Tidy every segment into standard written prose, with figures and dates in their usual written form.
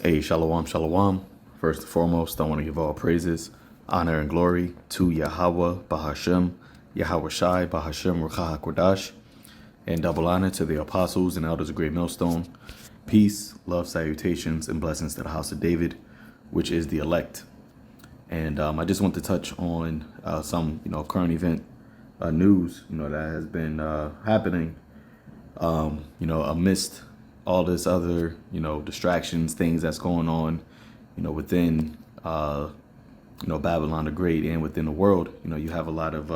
Hey, shalom, shalom. First and foremost, I want to give all praises, honor, and glory to Yahweh, Bahashem, Yahweh Shai, Bahashem, Ruach HaKodash, and double honor to the apostles and elders of Great Millstone. Peace, love, salutations, and blessings to the house of David, which is the elect. And I just want to touch on some, current event news, that has been happening, amidst all this other, distractions, things that's going on, within, Babylon the Great and within the world. You have a lot of,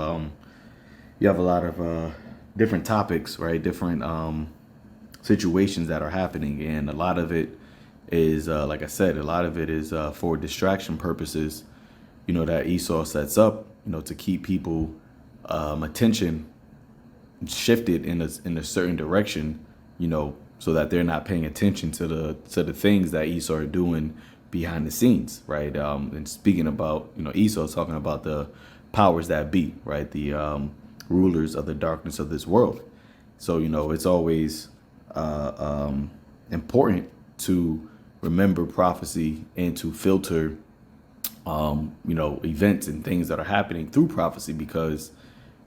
different topics, right? Different situations that are happening, and a lot of it is, like I said, a lot of it is for distraction purposes. That Esau sets up, to keep people attention shifted in a certain direction, so that they're not paying attention to the things that Esau are doing behind the scenes, right? And speaking about, Esau talking about the powers that be, right? The rulers of the darkness of this world. So, it's always important to remember prophecy and to filter, events and things that are happening through prophecy, because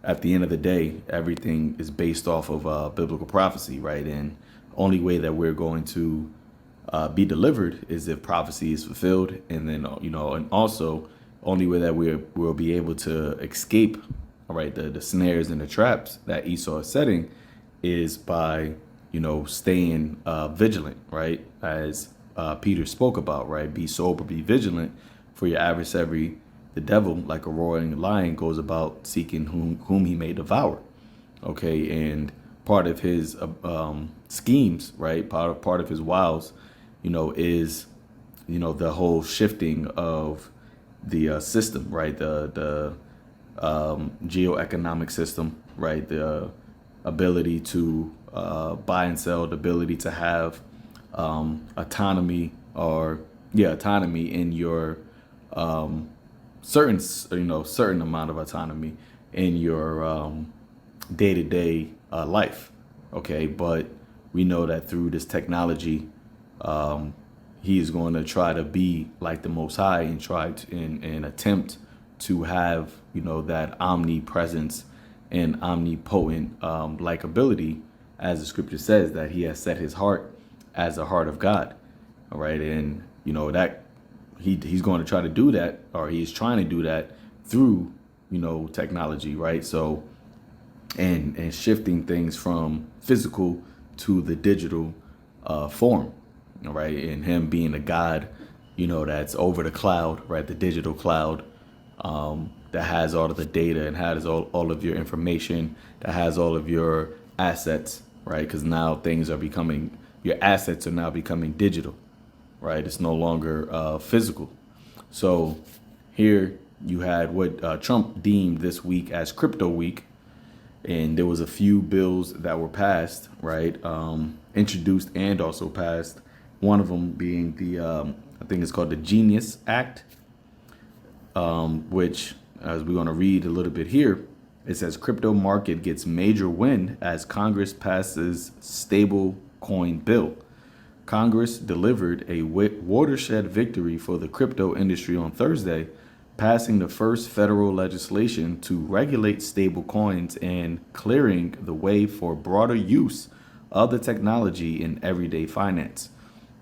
at the end of the day, everything is based off of biblical prophecy, right? And only way that we're going to be delivered is if prophecy is fulfilled, and then and also only way that we'll be able to escape, all right, the snares and the traps that Esau is setting is by staying vigilant, right? As Peter spoke about, right? Be sober, be vigilant, for your adversary, the devil, like a roaring lion, goes about seeking whom he may devour. Okay, and part of his schemes, right? Part of his wiles, is the whole shifting of the system, right? The geoeconomic system, right? The ability to buy and sell, the ability to have autonomy in your certain amount of autonomy in your day-to-day life. Okay, but we know that through this technology, he is going to try to be like the Most High and try to and attempt to have that omnipresence and omnipotent like ability, as the scripture says that he has set his heart as a heart of God. All right, and that he's going to try to do that, or he's trying to do that through technology, right? So and shifting things from physical to the digital form, all right? And him being a God, that's over the cloud, right? The digital cloud, that has all of the data and has all of your information, that has all of your assets, right? Because now your assets are now becoming digital, right? It's no longer physical. So here you had what Trump deemed this week as crypto week. And there was a few bills that were passed, right? Introduced and also passed. One of them being the, I think it's called the Genius Act, which, as we're going to read a little bit here, it says crypto market gets major win as Congress passes stable coin bill. Congress delivered a watershed victory for the crypto industry on Thursday, passing the first federal legislation to regulate stable coins and clearing the way for broader use of the technology in everyday finance.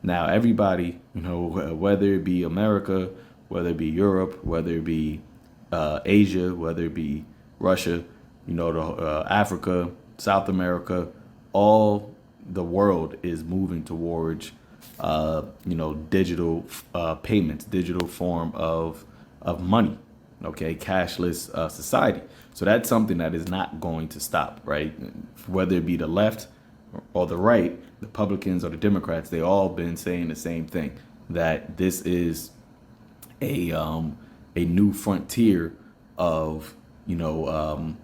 Now, everybody, whether it be America, whether it be Europe, whether it be Asia, whether it be Russia, Africa, South America, all the world is moving towards, digital payments, digital form of money, okay, cashless society. So that's something that is not going to stop, right? Whether it be the left or the right, the Republicans or the Democrats, they all been saying the same thing, that this is a new frontier of the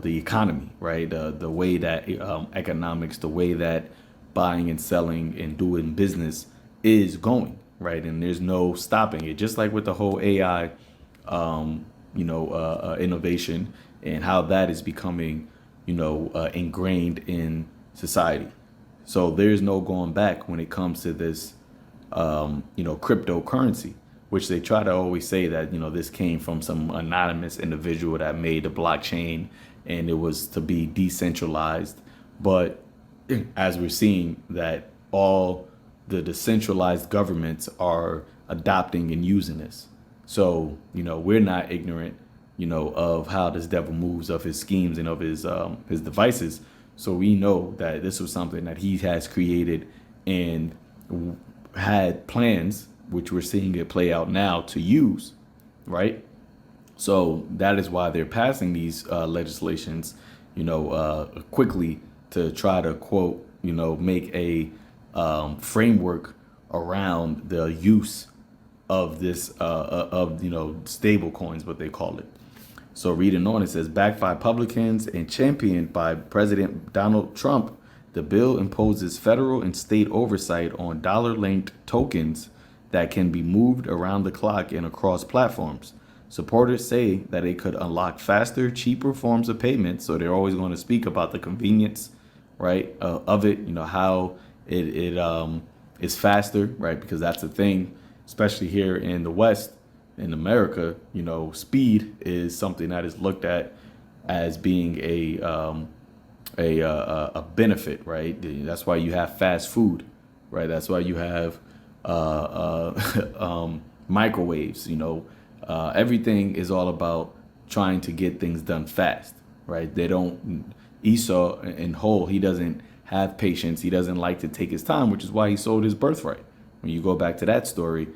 economy, right? The way that economics, the way that buying and selling and doing business is going, right? And there's no stopping it. Just like with the whole AI, innovation and how that is becoming, ingrained in society. So there's no going back when it comes to this cryptocurrency, which they try to always say that, this came from some anonymous individual that made the blockchain and it was to be decentralized. But as we're seeing that all the decentralized governments are adopting and using this. So, we're not ignorant, of how this devil moves, of his schemes and of his devices. So we know that this was something that he has created and had plans, which we're seeing it play out now, to use, right? So that is why they're passing these legislations, quickly to try to quote, make a framework around the use of this stable coins, what they call it. So reading on, it says, backed by Republicans and championed by President Donald Trump, the bill imposes federal and state oversight on dollar-linked tokens that can be moved around the clock and across platforms. Supporters say that it could unlock faster, cheaper forms of payment. So they're always going to speak about the convenience, right, of it. How it is faster, right? Because that's the thing, especially here in the West, in America. Speed is something that is looked at as being a benefit, right? That's why you have fast food, right? That's why you have microwaves. Everything is all about trying to get things done fast, right? Esau in whole, he doesn't have patience. He doesn't like to take his time, which is why he sold his birthright. When you go back to that story,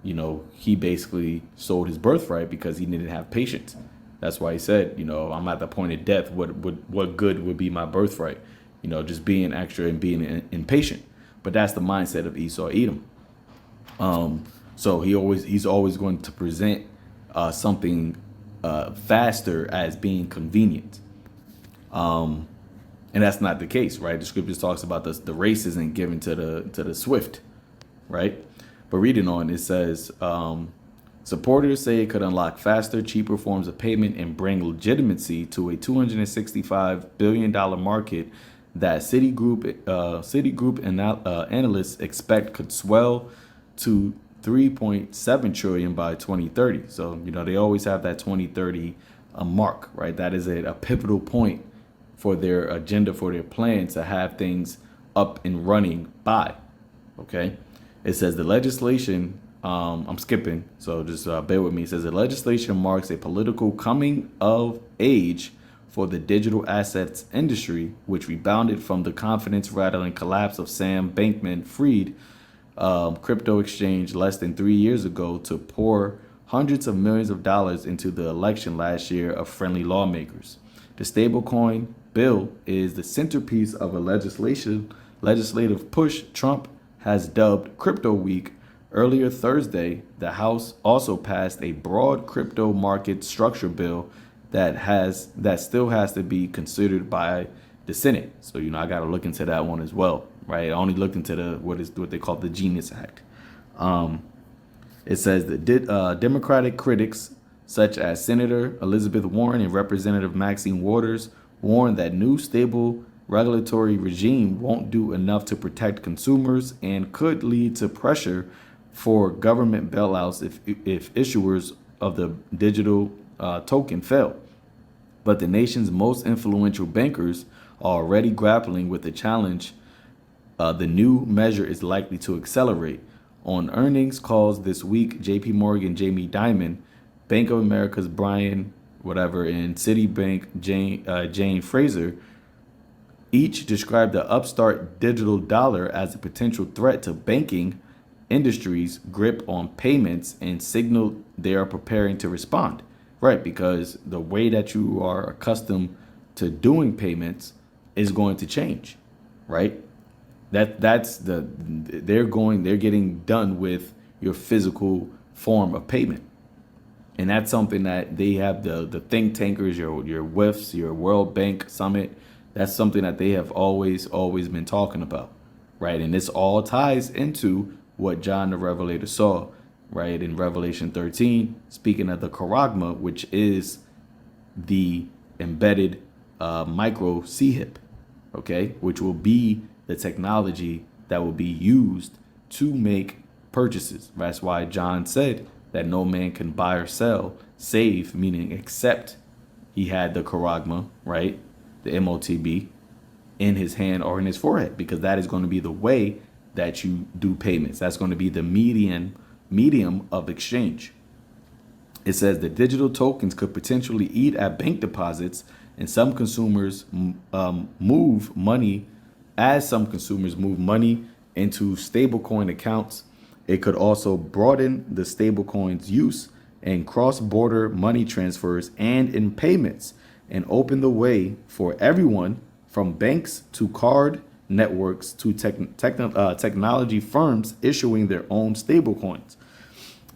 he basically sold his birthright because he didn't have patience. That's why he said, I'm at the point of death. What good would be my birthright? Just being extra and being impatient. But that's the mindset of Esau Edom. So he's always going to present something faster as being convenient. And that's not the case, right? The scriptures talks about the race isn't given to the swift, right? But reading on, it says, supporters say it could unlock faster, cheaper forms of payment and bring legitimacy to a $265 billion market that Citigroup and analysts expect could swell to 3.7 trillion by 2030. So, they always have that 2030 mark, right? That is a pivotal point for their agenda, for their plan to have things up and running by. Okay. It says the legislation, I'm skipping, so just bear with me. It says the legislation marks a political coming of age for the digital assets industry, which rebounded from the confidence-rattling collapse of Sam Bankman-Fried crypto exchange less than 3 years ago to pour hundreds of millions of dollars into the election last year of friendly lawmakers. The stablecoin bill is the centerpiece of a legislative push Trump has dubbed Crypto Week. Earlier Thursday, the House also passed a broad crypto market structure bill that still has to be considered by the Senate. So, I got to look into that one as well, right? I only looked into what they call the Genius Act. It says that Democratic critics such as Senator Elizabeth Warren and Representative Maxine Waters warned that new stable regulatory regime won't do enough to protect consumers and could lead to pressure for government bailouts if issuers of the digital token fail. But the nation's most influential bankers are already grappling with the challenge. The new measure is likely to accelerate. On earnings calls this week, J.P. Morgan, Jamie Dimon, Bank of America's Brian and Citibank Jane Fraser each described the upstart digital dollar as a potential threat to banking industry's grip on payments and signaled they are preparing to respond. Right, because the way that you are accustomed to doing payments is going to change, right? They're getting done with your physical form of payment. And that's something that they have the think tankers, your WIFs, your World Bank Summit. That's something that they have always been talking about, right? And this all ties into what John the Revelator saw, right, in Revelation 13, speaking of the charagma, which is the embedded micro C-hip, okay, which will be the technology that will be used to make purchases. That's why John said that no man can buy or sell, save, meaning except he had the charagma, right? The MOTB in his hand or in his forehead, because that is going to be the way that you do payments. That's going to be the medium of exchange. It says that digital tokens could potentially eat at bank deposits, and some consumers move money into stablecoin accounts. It could also broaden the stablecoin's use in cross-border money transfers and in payments, and open the way for everyone from banks to card networks to technology firms issuing their own stablecoins.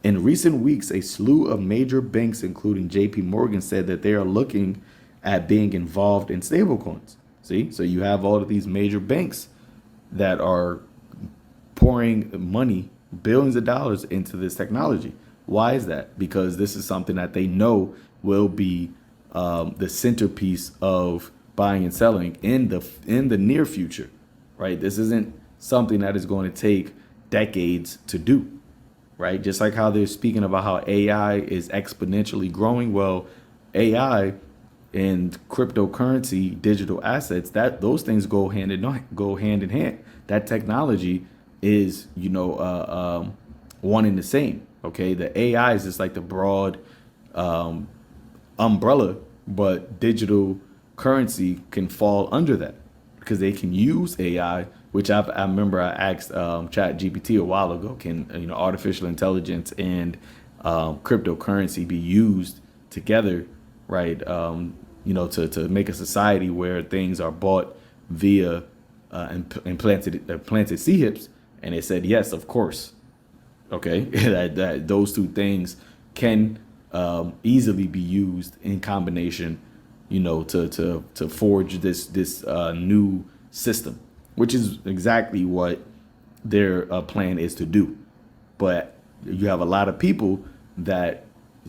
In recent weeks, a slew of major banks, including JP Morgan, said that they are looking at being involved in stablecoins. See, so you have all of these major banks that are pouring money, billions of dollars into this technology. Why is that? Because this is something that they know will be the centerpiece of buying and selling in the near future, right? This isn't something that is going to take decades to do, right? Just like how they're speaking about how AI is exponentially growing. Well, AI and cryptocurrency, digital assets, that those things go hand in hand. That technology is, one and the same. Okay, the AI is just like the broad umbrella, but digital currency can fall under that because they can use AI, which I remember I asked ChatGPT a while ago, can artificial intelligence and cryptocurrency be used together, right? To make a society where things are bought via implanted C-hips, and it said yes, of course. Okay, that those two things can easily be used in combination, to forge this new system, which is exactly what their plan is to do. But you have a lot of people that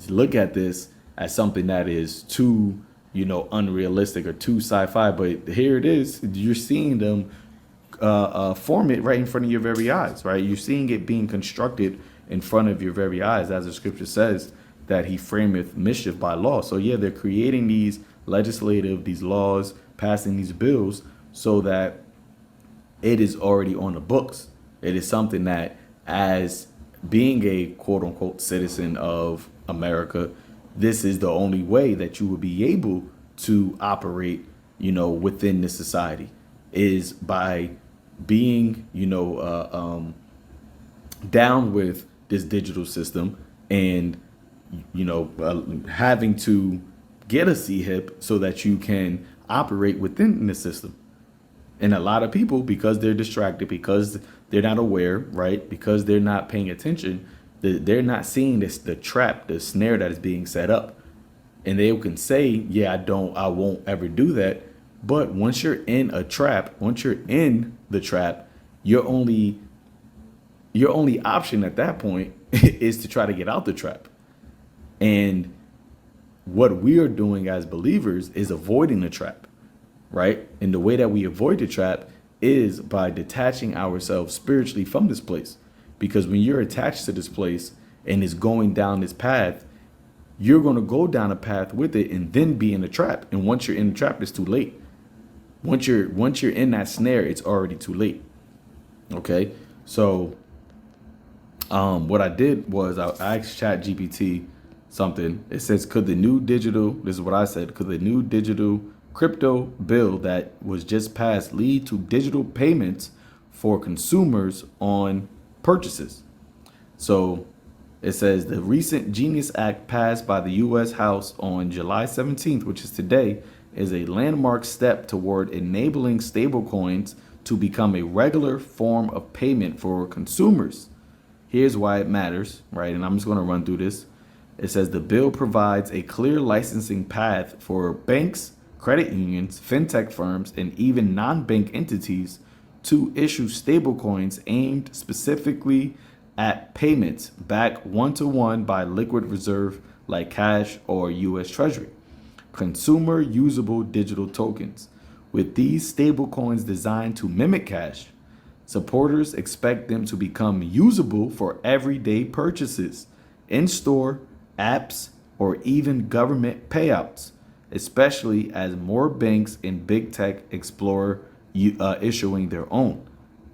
look at this as something that is too, unrealistic or too sci-fi. But here it is. You're seeing them form it right in front of your very eyes, right? You're seeing it being constructed in front of your very eyes, as the scripture says that he frameth mischief by law. So yeah, they're creating these laws, passing these bills so that it is already on the books. It is something that, as being a quote unquote citizen of America, this is the only way that you will be able to operate, within this society, is by being, down with this digital system and, having to get a C-hip so that you can operate within the system. And a lot of people, because they're distracted, because they're not aware, right? Because they're not paying attention, they're not seeing the trap, the snare that is being set up. And they can say, yeah, I won't ever do that. But once you're in the trap, your only option at that point is to try to get out the trap. And what we are doing as believers is avoiding the trap, right? And the way that we avoid the trap is by detaching ourselves spiritually from this place. Because when you're attached to this place and is going down this path, you're going to go down a path with it and then be in the trap. And once you're in the trap, it's too late. Once you're in that snare, it's already too late. Okay, so what I did was I asked ChatGPT something. It says, this is what I said, could the new digital crypto bill that was just passed lead to digital payments for consumers on purchases? So it says the recent Genius Act passed by the U.S. House on July 17th, which is today, is a landmark step toward enabling stablecoins to become a regular form of payment for consumers. Here's why it matters, right? And I'm just going to run through this. It says the bill provides a clear licensing path for banks, credit unions, fintech firms, and even non-bank entities to issue stablecoins aimed specifically at payments backed one-to-one by liquid reserve like cash or U.S. Treasury. Consumer usable digital tokens. With these stablecoins designed to mimic cash, Supporters expect them to become usable for everyday purchases, in-store, apps, or even government payouts, especially as more banks and big tech explore issuing their own.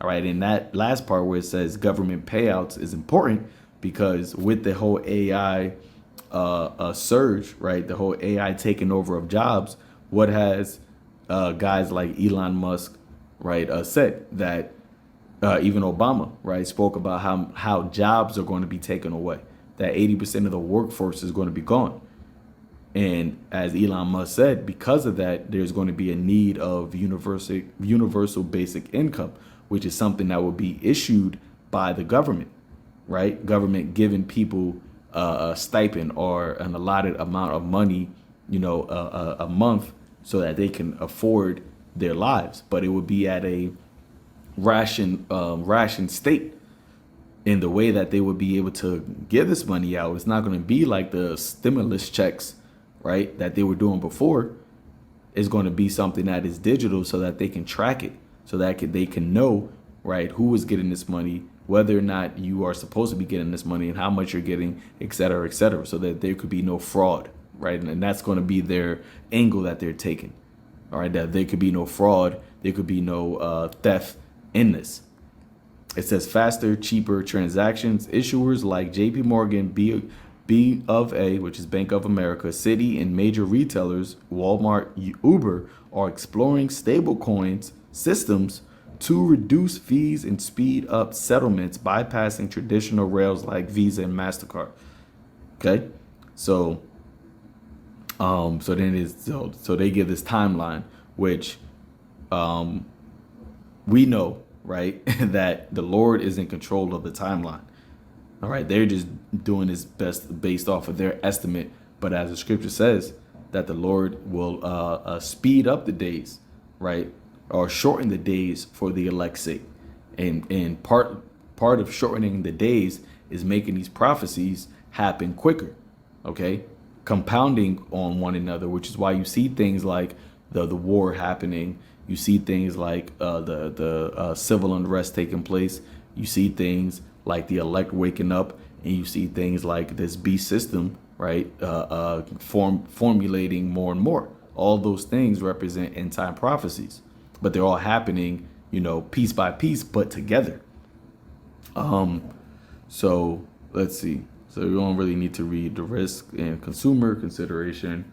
All right, and that last part where it says government payouts is important because with the whole AI surge, right, the whole AI taking over of jobs, what has guys like Elon Musk, right, said that even Obama, right, spoke about how jobs are going to be taken away, that 80% of the workforce is going to be gone. And as Elon Musk said, because of that, there's going to be a need of universal basic income, which is something that will be issued by the government, right? Government giving people a stipend or an allotted amount of money, a month so that they can afford their lives. But it would be at a ration state. In the way that they would be able to give this money out, it's not going to be like the stimulus checks, right, that they were doing before. It's going to be something that is digital so that they can track it, so that they can know, right, who is getting this money, whether or not you are supposed to be getting this money and how much you're getting, et cetera, so that there could be no fraud, right? And that's going to be their angle that they're taking, all right, that there could be no fraud, there could be no theft in this. It says faster, cheaper transactions. Issuers like JP Morgan, B of A, which is Bank of America, Citi, and major retailers, Walmart, Uber, are exploring stablecoins systems to reduce fees and speed up settlements, bypassing traditional rails like Visa and MasterCard. Okay, so they give this timeline, which we know, right, that the Lord is in control of the timeline. All right, they're just doing this best based off of their estimate. But as the scripture says, that the Lord will speed up the days, right, or shorten the days for the elect's sake. And part of shortening the days is making these prophecies happen quicker, okay, compounding on one another, which is why you see things like the war happening. You see things like the civil unrest taking place. You see things like the elect waking up, and you see things like this beast system, right, formulating more and more. All those things represent end time prophecies, but they're all happening, piece by piece, but together. So let's see. So we don't really need to read the risk and consumer consideration.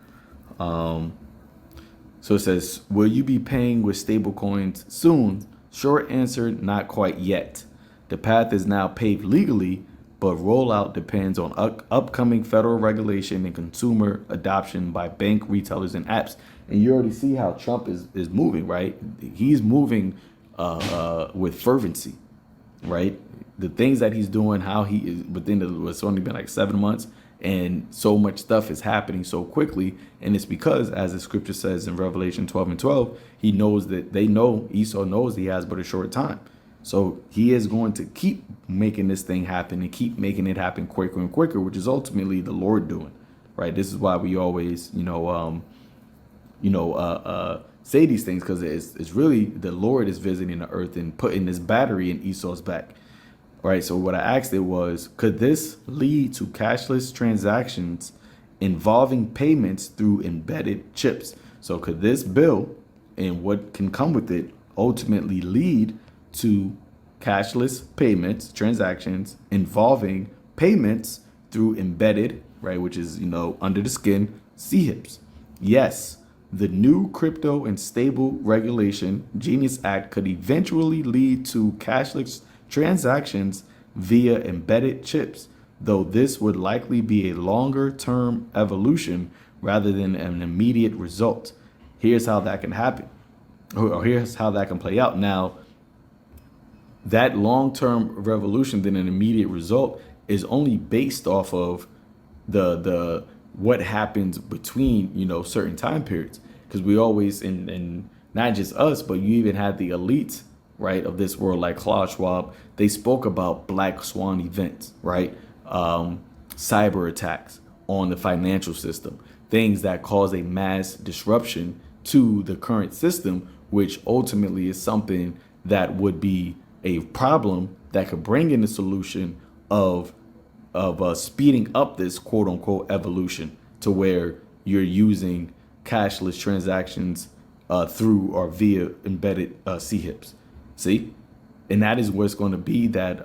So it says, will you be paying with stablecoins soon? Short answer, not quite yet. The path is now paved legally, but rollout depends on upcoming federal regulation and consumer adoption by bank, retailers, and apps. And you already see how Trump is moving, right? He's moving with fervency, right? The things that he's doing, how he is it's only been like 7 months, and so much stuff is happening so quickly. And it's because, as the scripture says in Revelation 12:12, Esau knows he has but a short time. So he is going to keep making this thing happen and keep making it happen quicker and quicker, which is ultimately the Lord doing, right? This is why we always, say these things, because it's really the Lord is visiting the earth and putting this battery in Esau's back. Right. So what I asked it was, could this lead to cashless transactions involving payments through embedded chips? So could this bill and what can come with it ultimately lead to cashless payments, transactions involving payments through embedded, right, which is, under the skin, CHIPS? Yes, the new crypto and stable regulation, Genius Act, could eventually lead to cashless transactions via embedded chips, though this would likely be a longer-term evolution rather than an immediate result. Here's how that can happen, or here's how that can play out. Now, that long-term revolution than an immediate result is only based off of the what happens between certain time periods, because we always, and not just us, but you even had the elites, right, of this world, like Klaus Schwab. They spoke about black swan events, right, cyber attacks on the financial system, things that cause a mass disruption to the current system, which ultimately is something that would be a problem that could bring in the solution of speeding up this quote unquote evolution to where you're using cashless transactions through or via embedded CHIPs. See, and that is what's going to be that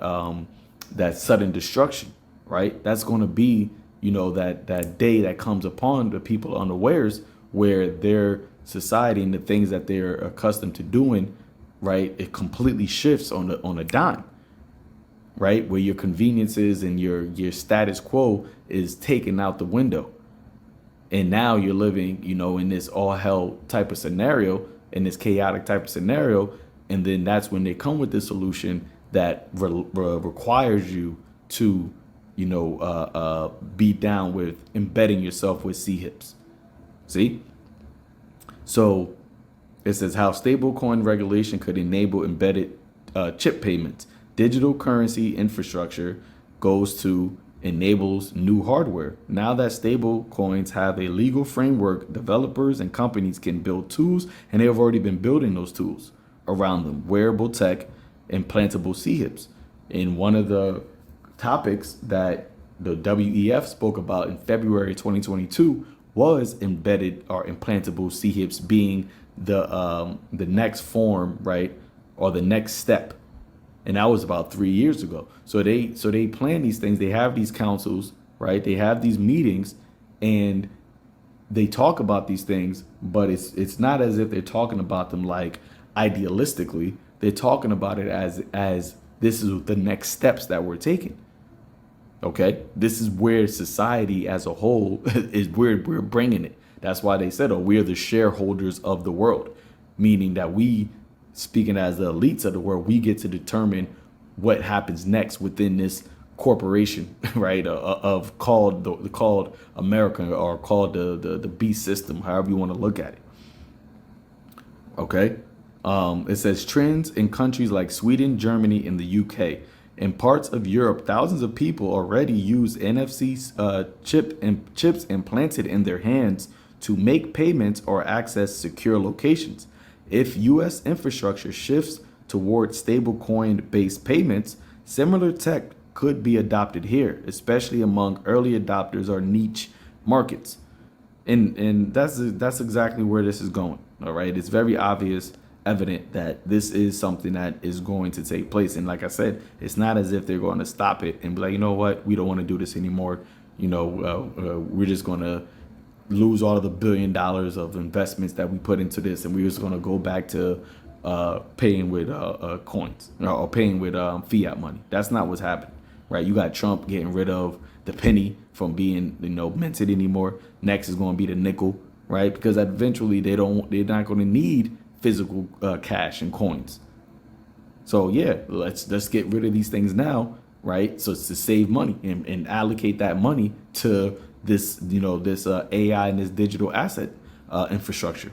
that sudden destruction, right? That's going to be, you know, that day that comes upon the people unawares, where their society and the things that they're accustomed to doing, right, it completely shifts on a dime, right? Where your conveniences and your status quo is taken out the window. And now you're living, you know, in this all hell type of scenario, in this chaotic type of scenario. And then that's when they come with this solution that requires you to, you know, be down with embedding yourself with CHIPs. See? So it says how stablecoin regulation could enable embedded chip payments. Digital currency infrastructure goes to enables new hardware. Now that stable coins have a legal framework, developers and companies can build tools, and they have already been building those tools around them. Wearable tech, implantable CHIPs. In one of the topics that the WEF spoke about in February 2022 was embedded or implantable CHIPs being the next form, right, or the next step. And that was about 3 years ago. So they plan these things. They have these councils, right? They have these meetings, and they talk about these things. But it's not as if they're talking about them like idealistically. They're talking about it as this is the next steps that we're taking. Okay, this is where society as a whole is where we're bringing it. That's why they said, oh, we're the shareholders of the world, meaning that we, speaking as the elites of the world, we get to determine what happens next within this corporation, right? Of called America, or called the beast system, however you want to look at it. Okay, it says trends in countries like Sweden, Germany, and the UK. In parts of Europe, thousands of people already use NFC chips implanted in their hands to make payments or access secure locations. If U.S. infrastructure shifts towards stablecoin-based payments, similar tech could be adopted here, especially among early adopters or niche markets. And that's exactly where this is going. All right, it's very obvious, evident that this is something that is going to take place. And like I said, it's not as if they're going to stop it and be like, you know what, we don't want to do this anymore. You know, we're just going to lose all of the $1 billion of investments that we put into this, and we're just going to go back to paying with coins or paying with fiat money. That's not what's happening, right? You got Trump getting rid of the penny from being, you know, minted anymore. Next is going to be the nickel, right? Because eventually they're not going to need physical cash and coins. So yeah, let's get rid of these things now, right? So it's to save money and allocate that money to this, you know, this AI and this digital asset infrastructure.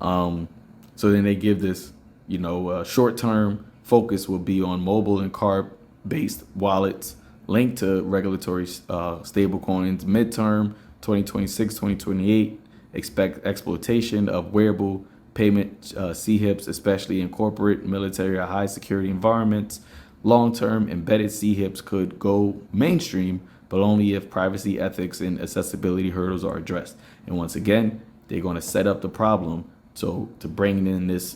So then they give this, you know, short-term focus will be on mobile and card-based wallets linked to regulatory stable coins. Midterm 2026, 2028, expect exploitation of wearable payment CHIPs, especially in corporate, military, or high security environments. Long-term embedded CHIPs could go mainstream, but only if privacy, ethics, and accessibility hurdles are addressed. And once again, they're going to set up the problem to bring in this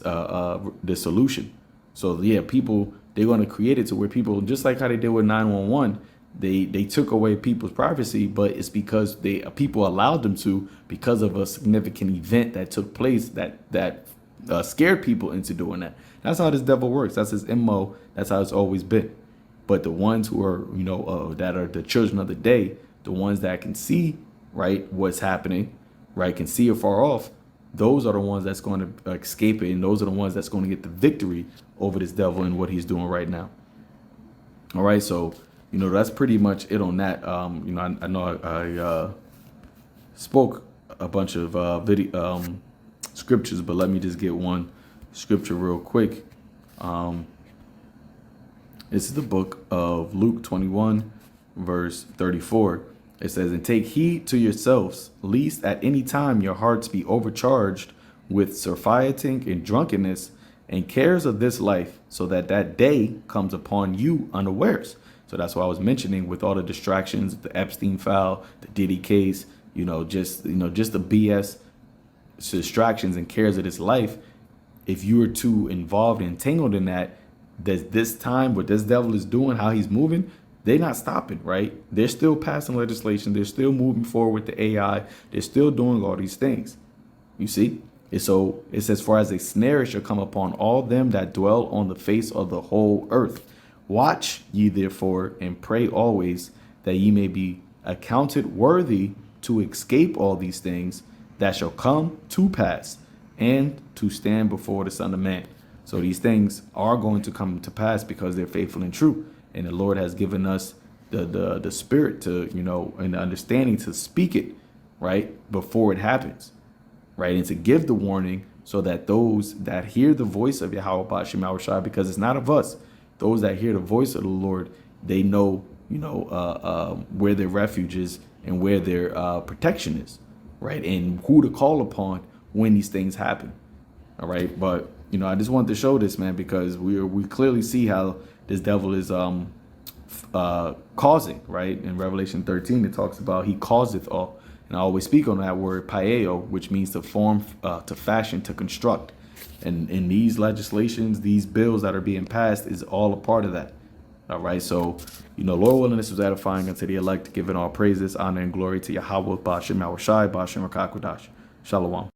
this solution. So yeah, people, they're going to create it to where people, just like how they did with 911, they took away people's privacy, but it's because people allowed them to, because of a significant event that took place that scared people into doing that. That's how this devil works. That's his MO. That's how it's always been. But the ones who are, you know, that are the children of the day, the ones that can see, right, what's happening, right, can see it far off, those are the ones that's going to escape it, and those are the ones that's going to get the victory over this devil and what he's doing right now. All right, so, you know, that's pretty much it on that. You know, I know I spoke a bunch of scriptures, but let me just get one scripture real quick. This is the book of Luke 21, verse 34. It says, and take heed to yourselves, lest at any time your hearts be overcharged with surfeiting and drunkenness, and cares of this life, so that that day comes upon you unawares. So that's why I was mentioning, with all the distractions, the Epstein file, the Diddy case, just the BS distractions and cares of this life. If you are too involved and tangled in that, this time, what this devil is doing, how he's moving, they're not stopping, right? They're still passing legislation. They're still moving forward with the AI. They're still doing all these things. You see? And so it says, for as a snare it shall come upon all them that dwell on the face of the whole earth. Watch ye therefore, and pray always, that ye may be accounted worthy to escape all these things that shall come to pass, and to stand before the Son of Man. So these things are going to come to pass because they're faithful and true. And the Lord has given us the spirit to, and the understanding to speak it, right, before it happens, right, and to give the warning, so that those that hear the voice of Yahweh Ba'ashem Yahushua, because it's not of us, those that hear the voice of the Lord, they know, where their refuge is and where their protection is, right, and who to call upon when these things happen. All right, but I just wanted to show this, man, because we clearly see how this devil is causing, right? In Revelation 13, it talks about he causeth all, and I always speak on that word paeo, which means to form, to fashion, to construct. And in these legislations, these bills that are being passed is all a part of that. All right, so Lord willing, this was edifying unto the elect, giving all praises, honor, and glory to Yahweh Ba'ashem Yahushai, Ba'ashem Rakakwadash. Shalom.